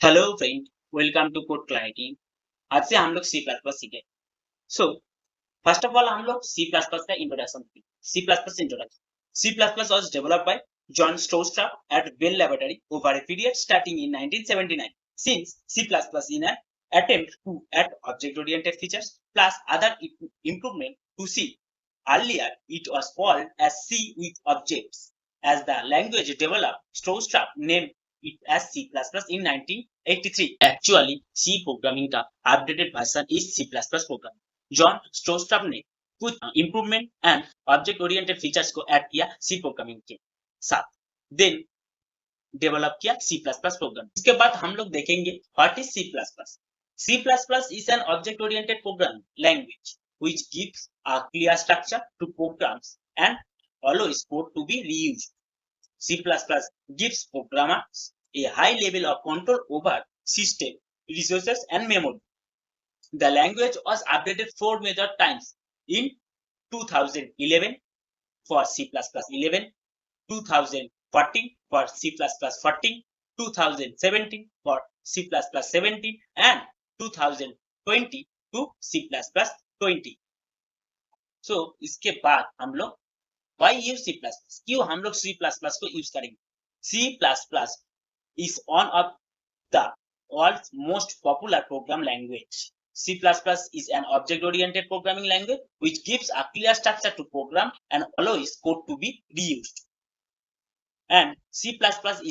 Hello friend, welcome to Code Clarity. आज से हम लोग सी प्लस प्लस सीखे। सो फर्स्ट ऑफ ऑल हम लोग सी प्लस प्लस का इंट्रोडक्शन सीखे। C plus plus introduction. C plus plus was developed by John Stroustrup at Bell Laboratory over a period starting in 1979. Since C++ in an attempt to add object-oriented features plus other improvement to C. Earlier, it was called as C with objects. As the language developed, Stroustrup named it as C++ in 1983. Actually, C programming का updated version is C++ programming. John Stroustrup ने कुछ improvement and object oriented features को add किया C programming के साथ, then develop किया C++ program. इसके बाद हम लोग देखेंगे what is C++। C++ is an object oriented programming language which gives a clear structure to programs and allows code to be reused. C++ gives programmers a high level of control over system resources and memory. The language was updated 4 major times in 2011 for C++ 11, 2014 for C++ 14, 2017 for C++ 17 and 2020 to C++ 20. So इसके बाद हम लोग why use C++, क्यों हम लोग C++ को use करेंगे। C++ is one of the world's most popular program language. C++ is an object-oriented programming language which gives a clear structure to program and allows code to be reused. And C++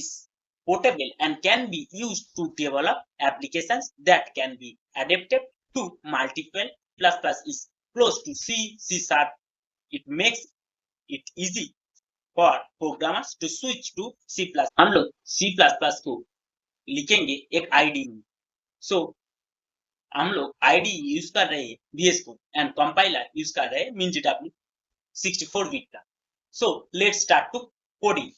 is portable and can be used to develop applications that can be adapted to multiple. C++ is close to C, C#. It makes it easy for programmers to switch to C++. हम लोग C++ को लिखेंगे एक ID में। सो हम लोग ID use कर रहे हैं VS Code and compiler use कर रहे हैं MinGW 64 बिट का। So let's start to coding.